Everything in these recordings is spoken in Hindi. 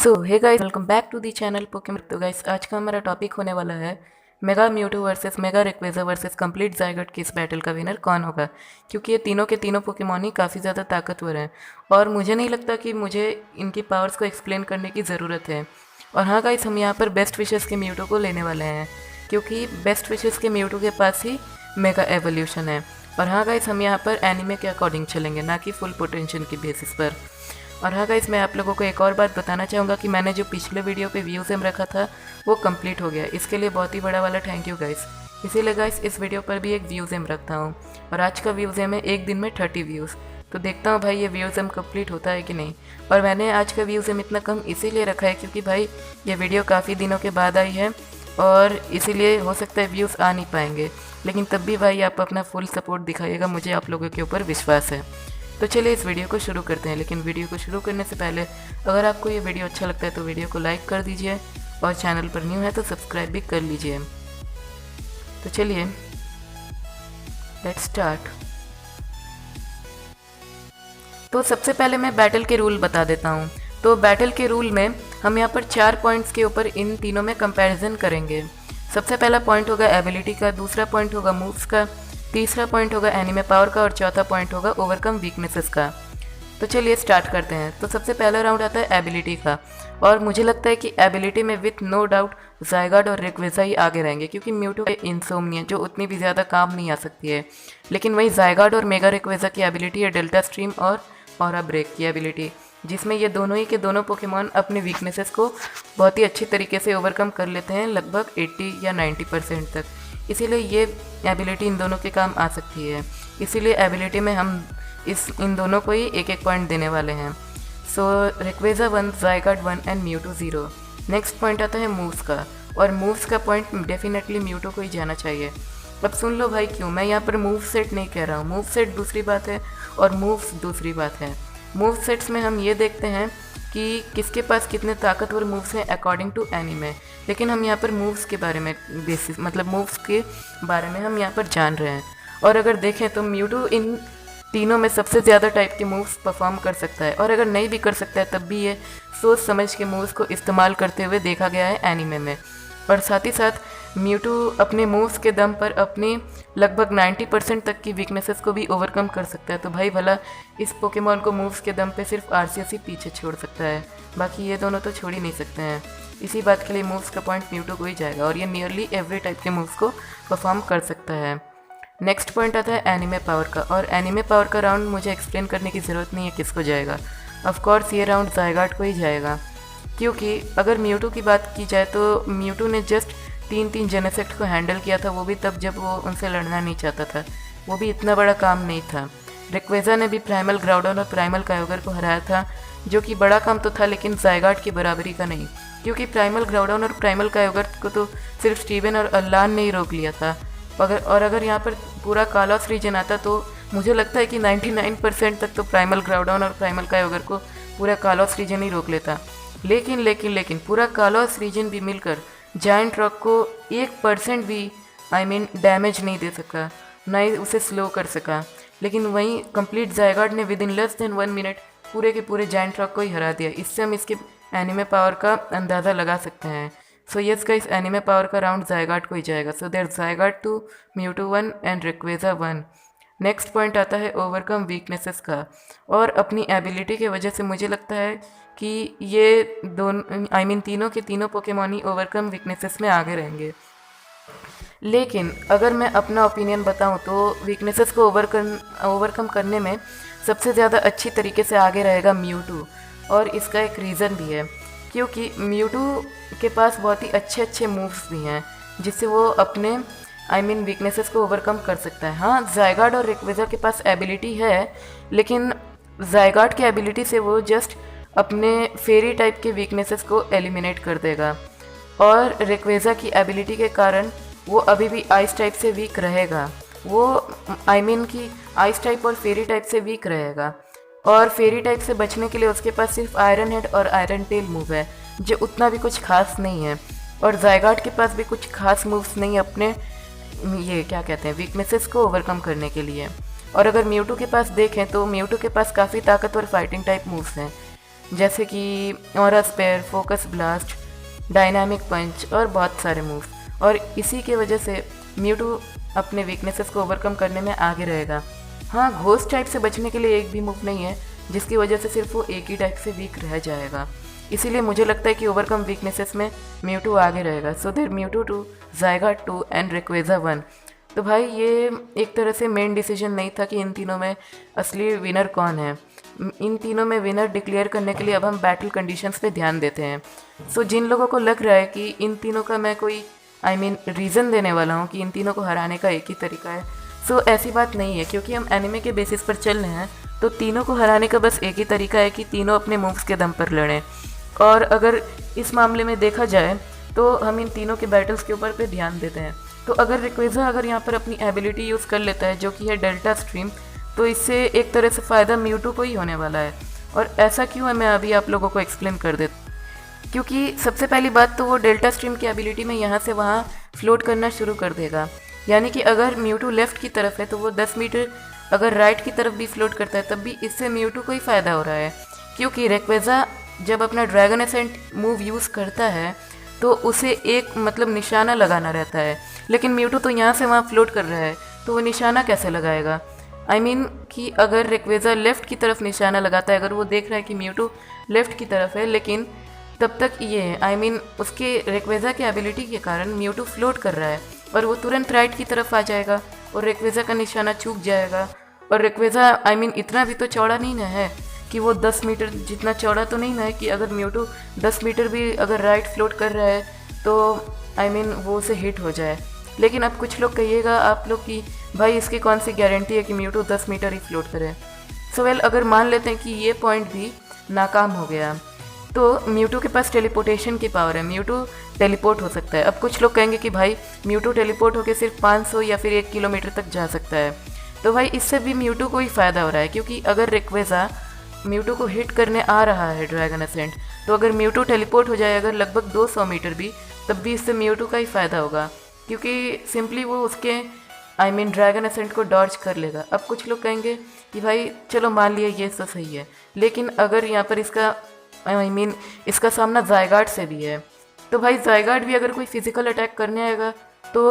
So hey guys, welcome back to the channel Pokemon. तो गाइस, आज का हमारा टॉपिक होने वाला है mega Mewtwo versus mega Rayquaza versus complete Zygarde की इस बैटल का विनर कौन होगा, क्योंकि ये तीनों के तीनों पोकेमॉन ही काफ़ी ज़्यादा ताकतवर हैं और मुझे नहीं लगता कि मुझे इनकी पावर्स को एक्सप्लेन करने की ज़रूरत है। और हाँ गाइस, हम यहाँ पर बेस्ट विशेस के म्यूटू को लेने वाले हैं, क्योंकि बेस्ट विशेस के म्यूटू के पास ही मेगा एवोल्यूशन है। और हाँ गाइस, हम यहाँ पर एनिमे के अकॉर्डिंग चलेंगे, ना कि फुल पोटेंशियल की बेसिस पर। और हाँ गाइस, मैं आप लोगों को एक और बात बताना चाहूँगा कि मैंने जो पिछले वीडियो पे व्यूज़ एम रखा था वो कंप्लीट हो गया। इसके लिए बहुत ही बड़ा वाला थैंक यू गाइस। इसीलिए गाइस, इस वीडियो पर भी एक व्यूज़ एम रखता हूँ और आज का व्यूज़ एम है एक दिन में 30 व्यूज़। तो देखता हूँ भाई ये व्यूज़ एम कंप्लीट होता है कि नहीं। और मैंने आज का व्यूज़ एम इतना कम इसीलिए रखा है क्योंकि भाई ये वीडियो काफ़ी दिनों के बाद आई है और इसीलिए हो सकता है व्यूज़ आ नहीं पाएंगे, लेकिन तब भी भाई आप अपना फुल सपोर्ट दिखाइएगा, मुझे आप लोगों के ऊपर विश्वास है। तो चलिए इस वीडियो को शुरू करते हैं। लेकिन वीडियो को शुरू करने से पहले अगर आपको ये वीडियो अच्छा लगता है तो वीडियो को लाइक कर दीजिए और चैनल पर न्यू है तो सब्सक्राइब भी कर लीजिए। तो चलिए लेट्स स्टार्ट। तो सबसे पहले मैं बैटल के रूल बता देता हूँ। तो बैटल के रूल में हम यहाँ पर 4 पॉइंट्स के ऊपर इन तीनों में कंपैरिजन करेंगे। सबसे पहला पॉइंट होगा एबिलिटी का, दूसरा पॉइंट होगा मूव्स का, तीसरा पॉइंट होगा एनिमे पावर का और चौथा पॉइंट होगा ओवरकम वीकनेसेस का। तो चलिए स्टार्ट करते हैं। तो सबसे पहला राउंड आता है एबिलिटी का और मुझे लगता है कि एबिलिटी में विथ नो डाउट ज़ायगॉट और रेक्वेजा ही आगे रहेंगे, क्योंकि म्यूटू इंसोम्निया जो उतनी भी ज़्यादा काम नहीं आ सकती है। लेकिन वही ज़ायगॉट और मेगा रेक्वेजा की एबिलिटी है डेल्टा स्ट्रीम और ऑरा ब्रेक की एबिलिटी, जिसमें ये दोनों ही के दोनों पोकेमॉन अपने वीकनेसेस को बहुत ही अच्छी तरीके से ओवरकम कर लेते हैं, लगभग 80 या 90% तक। इसीलिए ये एबिलिटी इन दोनों के काम आ सकती है। इसीलिए एबिलिटी में हम इन दोनों को ही एक एक पॉइंट देने वाले हैं। सो रेक्वेजा 1, ज़ायगॉट 1 एंड म्यूटू 0। नेक्स्ट पॉइंट आता है मूव्स का और मूव्स का पॉइंट डेफिनेटली म्यूटू को ही जाना चाहिए। अब सुन लो भाई क्यों, मैं यहाँ पर मूव सेट नहीं कह रहा हूँ। मूव सेट दूसरी बात है और मूव्स दूसरी बात है। मूव सेट्स में हम ये देखते हैं कि किसके पास कितने ताकतवर मूव्स हैं अकॉर्डिंग टू एनीमे, लेकिन हम यहाँ पर मूव्स के बारे में बेसिस मतलब मूव्स के बारे में हम यहाँ पर जान रहे हैं। और अगर देखें तो म्यूटू इन तीनों में सबसे ज़्यादा टाइप के मूव्स परफॉर्म कर सकता है, और अगर नहीं भी कर सकता है तब भी ये सोच समझ के मूव्स को इस्तेमाल करते हुए देखा गया है एनीमे में। और साथ ही साथ म्यूटू अपने मूव्स के दम पर अपनी लगभग 90% तक की वीकनेसेस को भी ओवरकम कर सकता है। तो भाई भला इस पोकेमॉन को मूव्स के दम पे सिर्फ आरसीएस ही पीछे छोड़ सकता है, बाकी ये दोनों तो छोड़ ही नहीं सकते हैं। इसी बात के लिए मूव्स का पॉइंट म्यूटू को ही जाएगा और ये नियरली एवरी टाइप के मूव्स को परफॉर्म कर सकता है। नेक्स्ट पॉइंट आता है एनिमे पावर का, और एनिमे पावर का राउंड मुझे एक्सप्लेन करने की ज़रूरत नहीं है किसको जाएगा। ऑफकोर्स ये राउंड ज़ायगॉट को ही जाएगा, क्योंकि अगर म्यूटू की बात की जाए तो म्यूटू ने जस्ट 3 जेनेसेक्ट को हैंडल किया था, वो भी तब जब वो उनसे लड़ना नहीं चाहता था, वो भी इतना बड़ा काम नहीं था। रेक्वेजा ने भी प्राइमल ग्राउडन और प्राइमल कायोगर को हराया था, जो कि बड़ा काम तो था लेकिन ज़ायगॉट की बराबरी का नहीं, क्योंकि प्राइमल ग्राउडन और प्राइमल कायोगर को तो सिर्फ स्टीवन और अल्लान ने ही रोक लिया था। अगर यहाँ पर पूरा कालॉस रीजन आता तो मुझे लगता है कि 99% तक तो प्राइमल ग्राउडन और प्राइमल कायोगर को पूरा कालॉस रीजन ही रोक लेता। लेकिन पूरा कालॉस रीजन भी मिलकर जायंट रॉक को 1% भी डैमेज नहीं दे सका, ना ही उसे स्लो कर सका। लेकिन वहीं कंप्लीट ज़ायगॉट ने with in less than 1 minute पूरे के पूरे जायंट रॉक को ही हरा दिया। इससे हम इसके एनिमे पावर का अंदाज़ा लगा सकते हैं। So yes guys, anime power का राउंड ज़ायगॉट को ही जाएगा। So there Zygarde 2, Mewtwo 1 and Rayquaza 1। Next point आता है ओवरकम वीकनेसेस का, और अपनी एबिलिटी की वजह से मुझे लगता है कि ये दोनों तीनों के तीनों पोकेमॉन ही ओवरकम वीकनेसेस में आगे रहेंगे। लेकिन अगर मैं अपना ओपिनियन बताऊं तो वीकनेसेस को ओवरकम करने में सबसे ज़्यादा अच्छी तरीके से आगे रहेगा म्यूटू, और इसका एक रीज़न भी है, क्योंकि म्यूटू के पास बहुत ही अच्छे मूव्स भी हैं जिससे वो अपने वीकनेसेस को ओवरकम कर सकता है। हाँ, ज़ायगॉट और रेक्वेजा के पास एबिलिटी है, लेकिन ज़ायगॉट की एबिलिटी से वो जस्ट अपने फेरी टाइप के वीकनेसेस को एलिमिनेट कर देगा, और रेक्वेजा की एबिलिटी के कारण वो अभी भी आइस टाइप से वीक रहेगा। वो कि आइस टाइप और फेरी टाइप से वीक रहेगा, और फेरी टाइप से बचने के लिए उसके पास सिर्फ आयरन हेड और आयरन टेल मूव है, जो उतना भी कुछ खास नहीं है। और ज़ायगॉट के पास भी कुछ खास मूव्स नहीं अपने वीकनेसेस को ओवरकम करने के लिए। और अगर म्यूटू के पास देखें तो म्यूटू के पास काफ़ी ताकतवर फाइटिंग टाइप मूव्स हैं, जैसे कि aura sphere, focus blast, dynamic punch और बहुत सारे मूव्स। और इसी के वजह से म्यूटू अपने वीकनेसेस को ओवरकम करने में आगे रहेगा। हाँ, घोस्ट टाइप से बचने के लिए एक भी मूव नहीं है जिसकी वजह से सिर्फ वो एक ही टाइप से वीक रह जाएगा। इसीलिए मुझे लगता है कि ओवरकम वीकनेसेस में म्यूटू आगे रहेगा। सो देयर म्यूटू 2, ज़ायगाट 2 एंड रेक्वेजा 1। तो भाई ये एक तरह से मेन डिसीजन नहीं था कि इन तीनों में असली विनर कौन है। इन तीनों में विनर डिक्लेयर करने के लिए अब हम बैटल कंडीशंस पे ध्यान देते हैं। सो जिन लोगों को लग रहा है कि इन तीनों का मैं कोई रीज़न देने वाला हूँ कि इन तीनों को हराने का एक ही तरीका है, सो ऐसी बात नहीं है। क्योंकि हम एनिमे के बेसिस पर चल रहे हैं तो तीनों को हराने का बस एक ही तरीका है कि तीनों अपने मूव्स के दम पर लड़ें। और अगर इस मामले में देखा जाए तो हम इन तीनों के बैटल्स के ऊपर पे ध्यान देते हैं। तो अगर रिक्वेजा अगर यहाँ पर अपनी एबिलिटी यूज़ कर लेता है जो कि है डेल्टा स्ट्रीम, तो इससे एक तरह से फ़ायदा म्यूटू को ही होने वाला है। और ऐसा क्यों है मैं अभी आप लोगों को एक्सप्लेन कर देता हूँ। क्योंकि सबसे पहली बात तो वो डेल्टा स्ट्रीम की एबिलिटी में यहाँ से वहाँ फ्लोट करना शुरू कर देगा। यानी कि अगर म्यूटू लेफ़्ट की तरफ है तो वो 10 मीटर अगर राइट की तरफ भी फ्लोट करता है तब भी इससे म्यूटू को ही फ़ायदा हो रहा है। क्योंकि रेक्वेजा जब अपना ड्रैगन एसेंट मूव यूज़ करता है तो उसे एक निशाना लगाना रहता है, लेकिन म्यूटू तो यहाँ से वहाँ फ्लोट कर रहा है तो वो निशाना कैसे लगाएगा। कि अगर रेक्वेजा लेफ़्ट की तरफ निशाना लगाता है, अगर वो देख रहा है कि म्यूटू लेफ़्ट की तरफ है, लेकिन तब तक ये उसके रेक्वेजा के एबिलिटी के कारण म्यूटू फ्लोट कर रहा है और वो तुरंत राइट की तरफ आ जाएगा और रेक्वेजा का निशाना चूक जाएगा। और रेक्वेजा इतना भी तो चौड़ा नहीं ना है कि वो 10 मीटर जितना चौड़ा तो नहीं ना है कि अगर म्यूटू 10 मीटर भी अगर राइट फ्लोट कर रहा है तो वो उसे हिट हो जाए। लेकिन अब कुछ लोग कहिएगा आप लोग कि भाई इसकी कौन सी गारंटी है कि म्यूटू 10 मीटर ही फ्लोट करे। सो वेल, अगर मान लेते हैं कि ये पॉइंट भी नाकाम हो गया तो म्यूटू के पास टेलीपोर्टेशन की पावर है, म्यूटू टेलीपोर्ट हो सकता है। अब कुछ लोग कहेंगे कि भाई म्यूटू टेलीपोर्ट होकर सिर्फ 500 या फिर 1 किलोमीटर तक जा सकता है। तो भाई इससे भी म्यूटू को ही फ़ायदा हो रहा है, क्योंकि अगर रेक्वेजा म्यूटू को हिट करने आ रहा है ड्रैगन एसेंट, तो अगर म्यूटू टेलीपोर्ट हो जाए अगर लगभग 200 मीटर भी, तब भी इससे म्यूटू का ही फ़ायदा होगा, क्योंकि सिंपली वो उसके ड्रैगन एसेंट को डॉज कर लेगा। अब कुछ लोग कहेंगे कि भाई चलो मान लिया ये तो सही है, लेकिन अगर यहाँ पर इसका सामना ज़ायगाट से भी है, तो भाई ज़ायगाट भी अगर कोई फिजिकल अटैक करने आएगा तो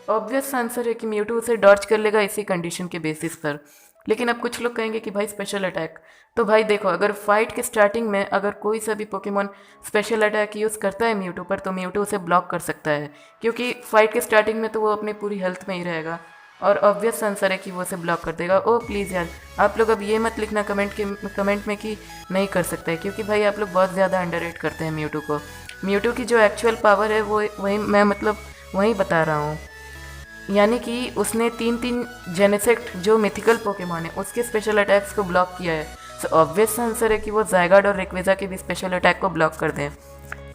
ऑब्वियस आंसर है कि म्यूटू उसे डॉज कर लेगा इसी कंडीशन के बेसिस पर। लेकिन अब कुछ लोग कहेंगे कि भाई स्पेशल अटैक, तो भाई देखो अगर फाइट के स्टार्टिंग में अगर कोई सा भी पोकेमॉन स्पेशल अटैक यूज़ करता है म्यूटू पर, तो म्यूटू उसे ब्लॉक कर सकता है, क्योंकि फाइट के स्टार्टिंग में तो वो अपनी पूरी हेल्थ में ही रहेगा और ऑब्वियस आंसर है कि वो उसे ब्लॉक कर देगा। ओ प्लीज़ यार, आप लोग अब ये मत लिखना कमेंट में कि नहीं कर सकता है, क्योंकि भाई आप लोग बहुत ज़्यादा अंडररेट करते हैं म्यूटू को। म्यूटू की जो एक्चुअल पावर है वो वही बता रहा हूँ। यानी कि उसने 3 जेनेसेक्ट जो मिथिकल पोकेमॉन है उसके स्पेशल अटैक्स को ब्लॉक किया है। सो ऑब्वियस आंसर है कि वो ज़ायगाट और रेक्वेजा के भी स्पेशल अटैक को ब्लॉक कर दें।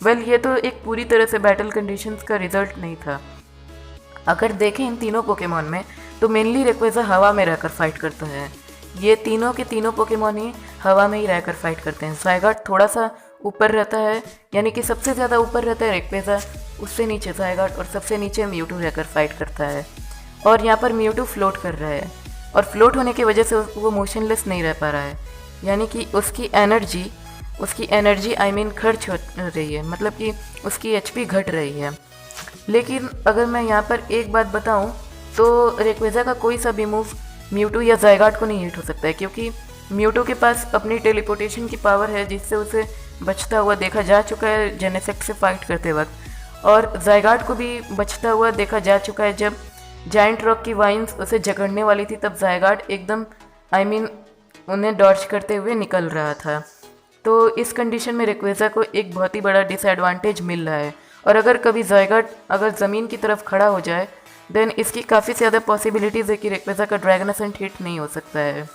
वेल, ये तो एक पूरी तरह से बैटल कंडीशंस का रिजल्ट नहीं था। अगर देखें इन तीनों पोकेमॉन में तो मेनली रेक्वेजा हवा में रहकर फाइट करता है। ये तीनों के तीनों पोकेमॉन ही हवा में ही रहकर फाइट करते हैं। ज़ायगाट थोड़ा सा ऊपर रहता है, यानी कि सबसे ज़्यादा ऊपर रहता है रेक्वेजा, उससे नीचे ज़ायगाट और सबसे नीचे म्यूटू रहकर फाइट करता है। और यहाँ पर म्यूटू फ्लोट कर रहा है और फ्लोट होने की वजह से वो मोशनलेस नहीं रह पा रहा है, यानी कि उसकी एनर्जी खर्च हो रही है, मतलब कि उसकी एचपी घट रही है। लेकिन अगर मैं यहाँ पर एक बात बताऊँ तो रेक्वेजा का कोई सा भी मूव म्यूटू या ज़ायगाट को नहीं हिट हो सकता है, क्योंकि म्यूटू के पास अपनी टेलीपोर्टेशन की पावर है जिससे उसे बचता हुआ देखा जा चुका है जेनेसेक्ट से फाइट करते वक्त, और ज़ायगाट को भी बचता हुआ देखा जा चुका है। जब जायंट रॉक की वाइन्स उसे जकड़ने वाली थी तब ज़ायगाट एकदम उन्हें डॉज करते हुए निकल रहा था। तो इस कंडीशन में रेक्वेजा को एक बहुत ही बड़ा डिसएडवांटेज मिल रहा है, और अगर कभी ज़ायगाट अगर ज़मीन की तरफ खड़ा हो जाए देन इसकी काफ़ी ज़्यादा पॉसिबिलिटीज़ है कि रेक्वेजा का ड्रैगन एसेंट हिट नहीं हो सकता है।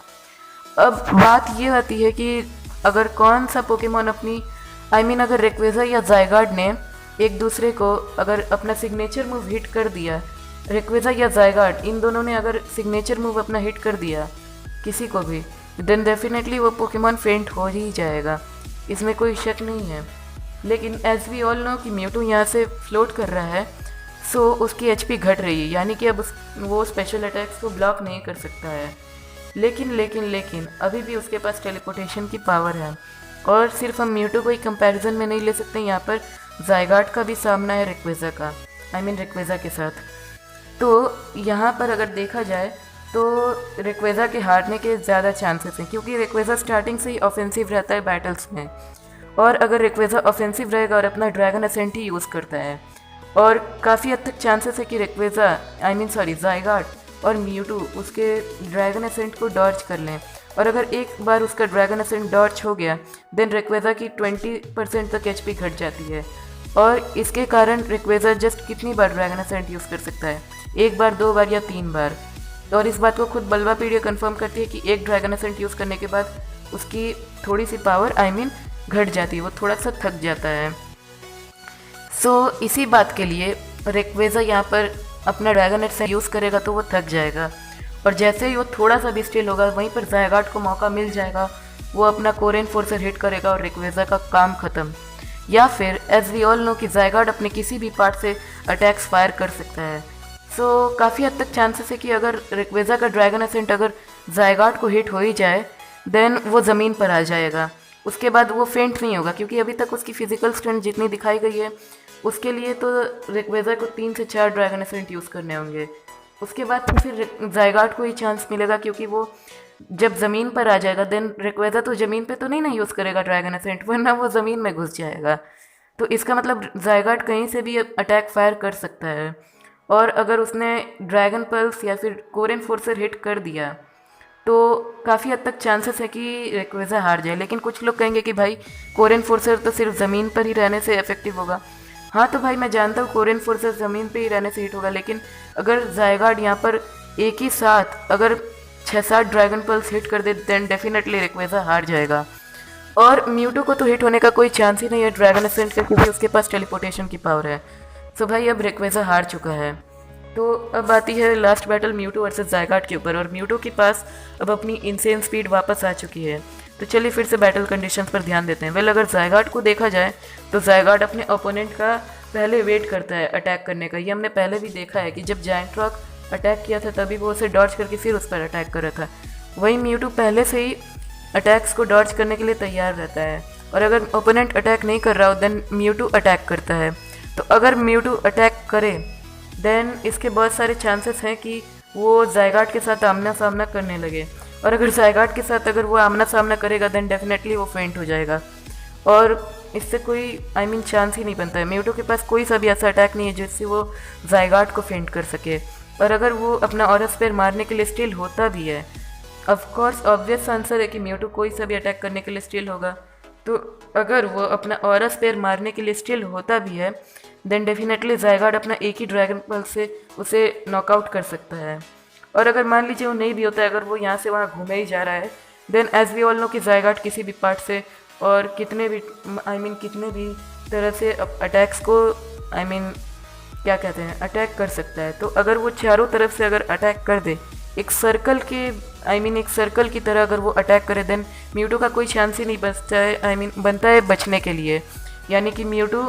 अब बात ये आती है कि अगर कौन सा पोकेमॉन अगर रेक्वेजा या ज़ायगाट ने एक दूसरे को अगर अपना सिग्नेचर मूव हिट कर दिया, रेक्वेजा या ज़ायगाट इन दोनों ने अगर सिग्नेचर मूव अपना हिट कर दिया किसी को भी, देन डेफिनेटली वो पोकेमॉन फेंट हो ही जाएगा, इसमें कोई शक नहीं है। लेकिन एज वी ऑल नो कि म्यूटू यहाँ से फ्लोट कर रहा है, सो उसकी एचपी घट रही है, यानी कि अब वो स्पेशल अटैक्स को ब्लॉक नहीं कर सकता है। लेकिन अभी भी उसके पास टेलीपोर्टेशन की पावर है, और सिर्फ हम म्यूटू को ही कंपैरिजन में नहीं ले सकते, यहाँ पर ज़ायगाट का भी सामना है रेक्वेज़ा का, रेक्वेज़ा के साथ। तो यहाँ पर अगर देखा जाए तो रेक्वेज़ा के हारने के ज़्यादा चांसेस हैं, क्योंकि रेक्वेज़ा स्टार्टिंग से ही ऑफेंसिव रहता है बैटल्स में, और अगर रेक्वेज़ा ऑफेंसिव रहेगा और अपना ड्रैगन असेंट ही यूज़ करता है, और काफ़ी हद तक चांसेस है कि रेक्वेज़ा ज़ायगाट और म्यूटू उसके ड्रैगन असेंट को डॉज कर लें, और अगर एक बार उसका ड्रैगन असेंट डॉज हो गया देन रेक्वेज़ा की 20% तक एचपी घट जाती है, और इसके कारण रेक्वेज़ा जस्ट कितनी बार ड्रैगन असेंट यूज़ कर सकता है, 1 बार 2 बार या 3 बार। और इस बात को खुद बलवा पीडिया कंफर्म करती है कि एक ड्रैगन असेंट यूज़ करने के बाद उसकी थोड़ी सी पावर घट जाती है, वो थोड़ा सा थक जाता है। सो इसी बात के लिए रेक्वेज़ा यहाँ पर अपना ड्रैगन असेंट यूज़ करेगा तो वो थक जाएगा, और जैसे ही वो थोड़ा सा भी स्टिल होगा वहीं पर ज़ायगाट को मौका मिल जाएगा, वो अपना कोर एनफोर्सर हिट करेगा और रेक्वेज़ा का काम ख़त्म। या फिर एज वी ऑल नो कि ज़ायगाट अपने किसी भी पार्ट से अटैक्स फायर कर सकता है। सो काफ़ी हद तक चांसेस है कि अगर रेक्वेज़ा का ड्रैगन असेंट अगर ज़ायगाट को हिट हो ही जाए देन वो ज़मीन पर आ जाएगा, उसके बाद वो फेंट नहीं होगा, क्योंकि अभी तक उसकी फिजिकल स्ट्रेंथ जितनी दिखाई गई है उसके लिए तो रेक्वेज़ा को 3 से 4 ड्रैगन असेंट यूज़ करने होंगे। उसके बाद तो फिर ज़ायगाट को ही चांस मिलेगा, क्योंकि वो जब ज़मीन पर आ जाएगा देन रेक्वेज़ा तो ज़मीन पे तो नहीं ना यूज़ करेगा ड्रैगन असेंट, वरना वो ज़मीन में घुस जाएगा। तो इसका मतलब ज़ायगाट कहीं से भी अटैक फायर कर सकता है, और अगर उसने ड्रैगन पल्स या फिर कोर एनफोर्सर हिट कर दिया तो काफ़ी हद तक चांसेस है कि रेक्वेज़ा हार जाए। लेकिन कुछ लोग कहेंगे कि भाई कोर एनफोर्सर तो सिर्फ ज़मीन पर ही रहने से इफेक्टिव होगा। हाँ तो भाई मैं जानता हूँ कोर एनफोर्सर ज़मीन पे ही रहने से हिट होगा, लेकिन अगर ज़ायगाट यहाँ पर एक ही साथ अगर 6-7 ड्रैगन पल्स हिट कर दे देन डेफिनेटली रेक्वेज़ा हार जाएगा। और म्यूटू को तो हिट होने का कोई चांस ही नहीं है ड्रैगन असेंट से, क्योंकि उसके पास टेलीपोर्टेशन की पावर है। सो भाई अब रेक्वेज़ा हार चुका है। तो अब आती है लास्ट बैटल म्यूटू वर्सेस ज़ायगाट के ऊपर, और म्यूटू के पास अब अपनी इंसेन स्पीड वापस आ चुकी है। तो चलिए फिर से बैटल कंडीशंस पर ध्यान देते हैं। वेल अगर ज़ायगाट को देखा जाए तो ज़ायगाट अपने ओपोनेंट का पहले वेट करता है अटैक करने का। ये हमने पहले भी देखा है कि जब जायंट रॉक अटैक किया था तभी वो उसे डॉज करके फिर उस पर अटैक कर रहा था। वहीं म्यूटू पहले से ही अटैक्स को डॉज करने के लिए तैयार रहता है, और अगर ओपोनेंट अटैक नहीं कर रहा हो देन म्यूटू अटैक करता है। तो अगर म्यूटू अटैक करे देन इसके बहुत सारे चांसेस हैं कि वो ज़ायगाट के साथ आमना सामना करने लगे, और अगर ज़ायगाट के साथ अगर वो आमना सामना करेगा देन डेफिनेटली वो फेंट हो जाएगा, और इससे कोई चांस ही नहीं बनता है। म्यूटू के पास कोई सा भी ऐसा अटैक नहीं है जिससे वो ज़ायगाट को फेंट कर सके। और अगर वो अपना ऑरा स्पेयर मारने के लिए स्टिल होता भी है, ऑफ कोर्स ऑब्वियस आंसर है कि म्यूटू कोई सा भी अटैक करने के लिए स्टिल होगा, तो अगर वो अपना ऑरा स्पेयर मारने के लिए स्टिल होता भी है देन डेफिनेटली ज़ायगाट अपना एक ही ड्रैगन पल्स से उसे नॉकआउट कर सकता है। और अगर मान लीजिए वो नहीं भी होता है, अगर वो यहाँ से वहाँ घूमे ही जा रहा है then as we all know कि ज़ायगाट किसी भी पार्ट से और कितने भी कितने भी तरह से अटैक्स को क्या कहते हैं अटैक कर सकता है। तो अगर वो चारों तरफ से अगर अटैक कर दे एक सर्कल के एक सर्कल की तरह अगर वो अटैक करे देन म्यूटू का कोई चांस ही नहीं बचता है बनता है बचने के लिए। यानी कि म्यूटू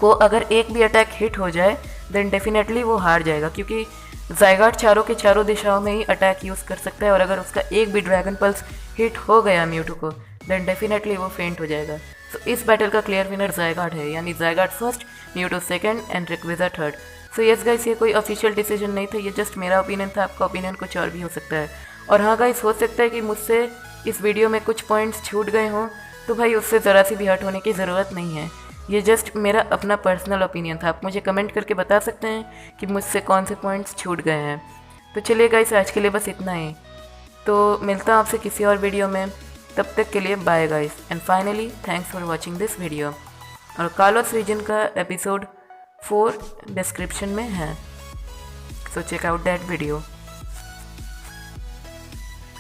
को अगर एक भी अटैक हिट हो जाए देन डेफिनेटली वो हार जाएगा, क्योंकि ज़ायगाट चारों के चारों दिशाओं में ही अटैक यूज़ कर सकता है, और अगर उसका एक भी ड्रैगन पल्स हिट हो गया म्यूटू को देन डेफिनेटली वो फेंट हो जाएगा। तो इस बैटल का क्लियर विनर ज़ायगाट है, यानी Zygarde first, Mewtwo second and Rayquaza third. So yes guys, ये कोई ऑफिशियल डिसीजन नहीं था, ये जस्ट मेरा ओपिनियन था, आपका ओपिनियन कुछ और भी हो सकता है। और हाँ गाइस, हो सकता है कि मुझसे इस वीडियो में कुछ पॉइंट्स छूट गए हों, तो भाई उससे ज़रा सी भी हर्ट होने की ज़रूरत नहीं है, ये जस्ट मेरा अपना पर्सनल ओपिनियन था। आप मुझे कमेंट करके बता सकते हैं कि मुझसे कौन से पॉइंट्स छूट गए हैं। तो चलिए गाइस, आज के लिए बस इतना ही, तो मिलता हूँ आपसे किसी और वीडियो में, तब तक के लिए bye guys, and finally thanks for watching this video. और कालोस रीजन का एपिसोड 4 डिस्क्रिप्शन में है, so check out that video.